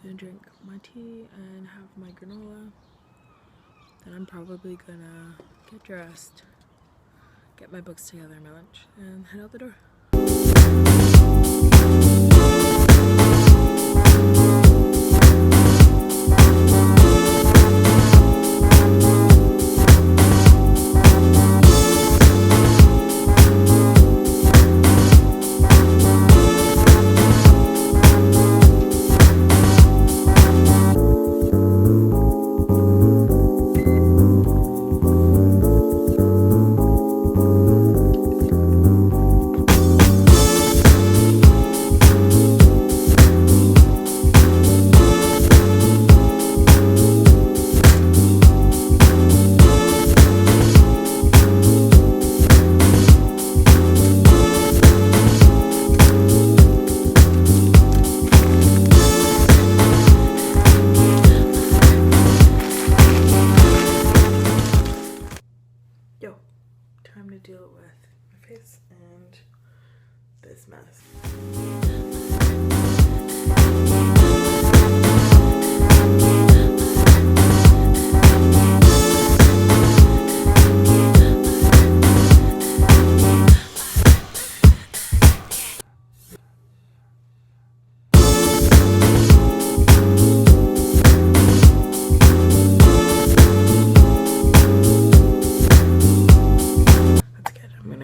Gonna drink my tea and have my granola. Then I'm probably gonna get dressed, get my books together, my lunch, and head out the door. Yo, time to deal with my face and this mess.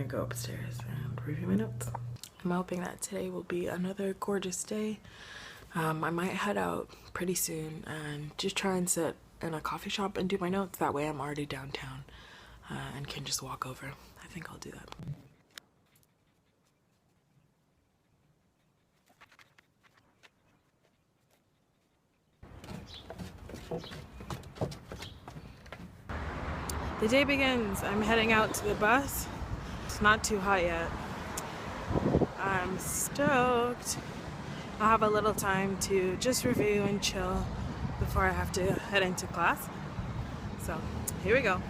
Go upstairs and review my notes. I'm hoping that today will be another gorgeous day. I might head out pretty soon and just try and sit in a coffee shop and do my notes. That way I'm already downtown and can just walk over. I think I'll do that. The day begins. I'm heading out to the bus. It's not too hot yet. I'm stoked. I'll have a little time to just review and chill before I have to head into class. So here we go.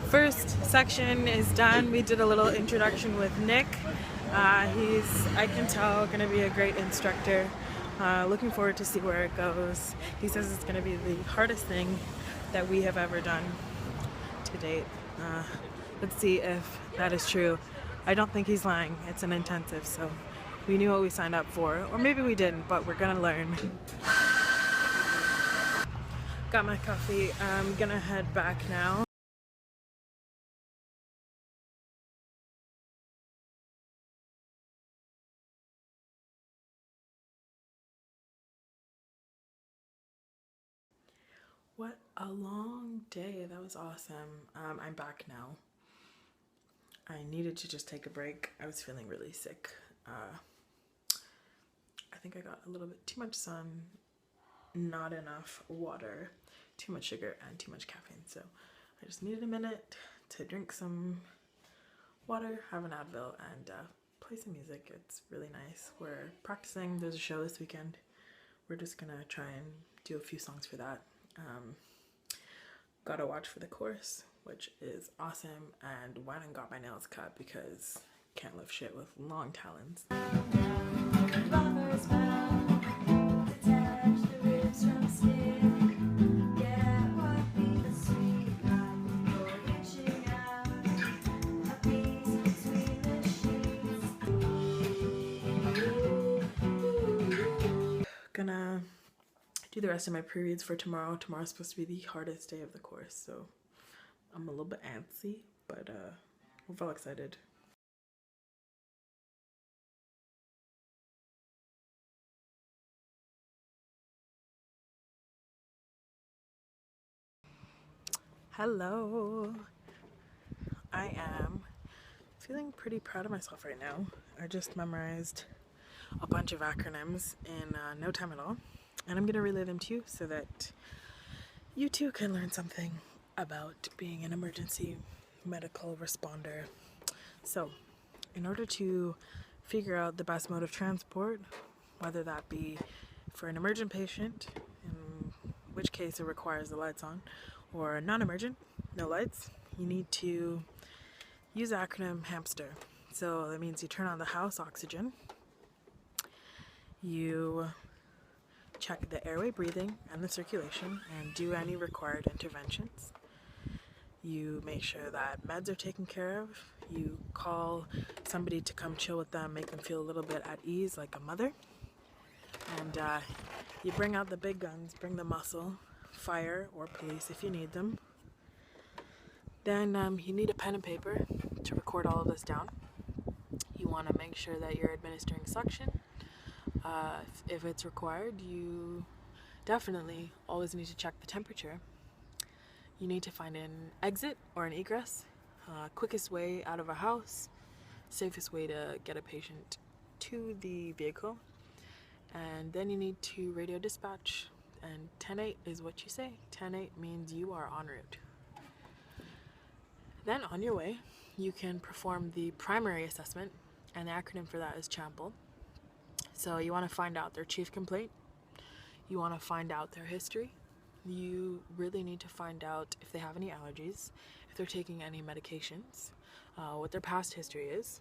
First section is done. We did a little introduction with Nick. He's, I can tell, going to be a great instructor. Looking forward to see where it goes. He says it's going to be the hardest thing that we have ever done to date. Let's see if that is true. I don't think he's lying. It's an intensive, so we knew what we signed up for. Or maybe we didn't, but we're going to learn. Got my coffee. I'm going to head back now. What a long day. That was awesome. I'm back now. I needed to just take a break. I was feeling really sick. I think I got a little bit too much sun, not enough water, too much sugar, and too much caffeine. So I just needed a minute to drink some water, have an Advil, and play some music. It's really nice. We're practicing. There's a show this weekend. We're just gonna try and do a few songs for that. Got to watch for the chorus, which is awesome, and went and got my nails cut because can't lift shit with long talons. Gonna do the rest of my pre-reads for tomorrow. Tomorrow's supposed to be the hardest day of the course, so I'm a little bit antsy, but I'm well excited. Hello. I am feeling pretty proud of myself right now. I just memorized a bunch of acronyms in no time at all. And I'm going to relay them to you so that you too can learn something about being an emergency medical responder. So, in order to figure out the best mode of transport, whether that be for an emergent patient, in which case it requires the lights on, or non-emergent, no lights, you need to use the acronym HAMSTER. So that means you turn on the house oxygen, you check the airway breathing and the circulation and do any required interventions. You make sure that meds are taken care of. You call somebody to come chill with them, make them feel a little bit at ease like a mother. And you bring out the big guns, bring the muscle, fire or police if you need them. Then you need a pen and paper to record all of this down. You want to make sure that you're administering suction. If it's required, you definitely always need to check the temperature. You need to find an exit or an egress, quickest way out of a house, safest way to get a patient to the vehicle. And then you need to radio dispatch, and 10-8 is what you say. 10-8 means you are en route. Then on your way, you can perform the primary assessment, and the acronym for that is CHAMPL. So you want to find out their chief complaint, you want to find out their history, you really need to find out if they have any allergies, if they're taking any medications, what their past history is,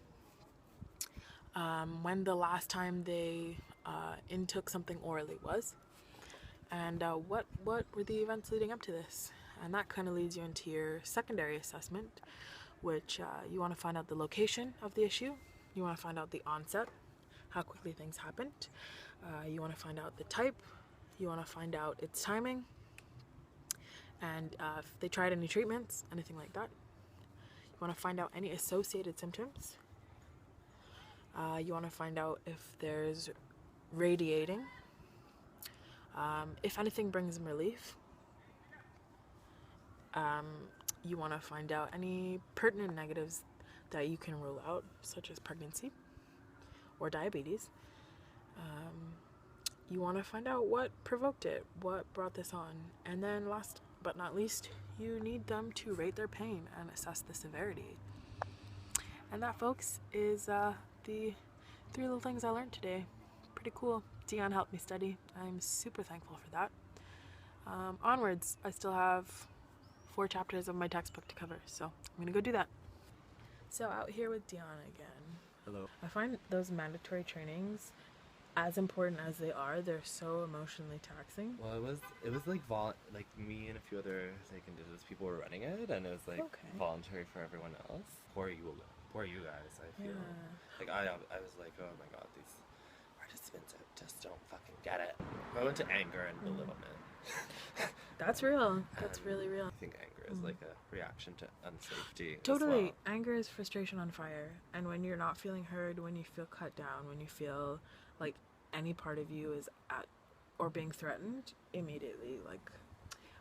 when the last time they intook something orally was, and what were the events leading up to this. And that kind of leads you into your secondary assessment, which you want to find out the location of the issue, you want to find out the onset, how quickly things happened, you want to find out the type, you want to find out its timing, and if they tried any treatments, anything like that. You want to find out any associated symptoms. You want to find out if there's radiating, if anything brings them relief. You want to find out any pertinent negatives that you can rule out, such as pregnancy or diabetes. You want to find out what provoked it, what brought this on, and then last but not least, you need them to rate their pain and assess the severity. And that, folks, is the 3 little things I learned today. Pretty cool. Dion helped me study. I'm super thankful for that. Onwards, I still have 4 chapters of my textbook to cover, so I'm gonna go do that. So out here with Dion again. Hello. I find those mandatory trainings, as important as they are, they're so emotionally taxing. Well, it was like me and a few other indigenous people were running it, and it was like voluntary for everyone else. Poor you guys. I feel like I was like, oh my god, these participants just don't fucking get it. I went to anger and belittlement. That's real. That's really real. I think anger is like a reaction to unsafety. Totally. Anger is frustration on fire. And when you're not feeling heard, when you feel cut down, when you feel like any part of you is at or being threatened, immediately, like,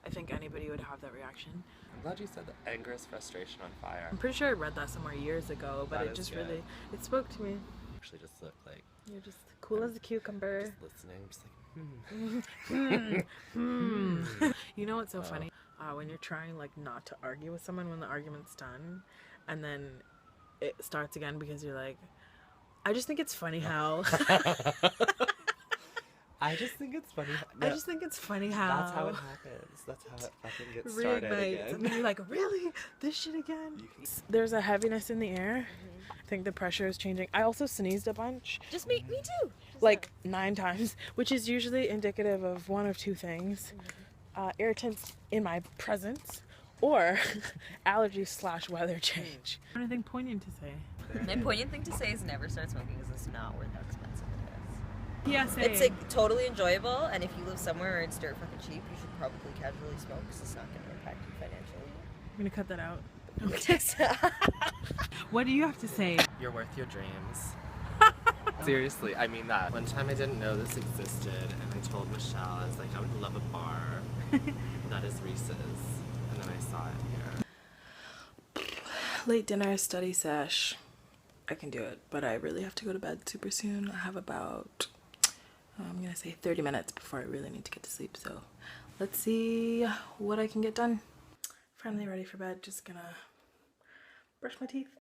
I think anybody would have that reaction. I'm glad you said that. Anger is frustration on fire. I'm pretty sure I read that somewhere years ago, but it just really, it spoke to me. Actually just look like you're just cool as a cucumber. Just listening, just like You know what's so funny? When you're trying like not to argue with someone when the argument's done, and then it starts again because you're like, I just think it's funny how. I just think it's funny. I just think it's funny how. That's how it happens. That's how it fucking gets started again. And then you're like, really? This shit again? There's a heaviness in the air. I think the pressure is changing. I also sneezed a bunch. Just me too. Like 9 times, which is usually indicative of one of 2 things. Irritants in my presence, or allergies/weather change. Anything poignant to say? My poignant thing to say is never start smoking because it's not worth how expensive it is. PSA. It's like totally enjoyable, and if you live somewhere where it's dirt fucking cheap, you should probably casually smoke because it's not going to impact you financially. I'm gonna cut that out. What do you have to say? You're worth your dreams. Seriously, I mean that. One time I didn't know this existed, and I told Michelle, I was like, I would love a bar that is Reese's, and then I saw it here. Late dinner, study sesh. I can do it, but I really have to go to bed super soon. I have about, I'm gonna say 30 minutes before I really need to get to sleep, so let's see what I can get done. Finally ready for bed, just gonna brush my teeth.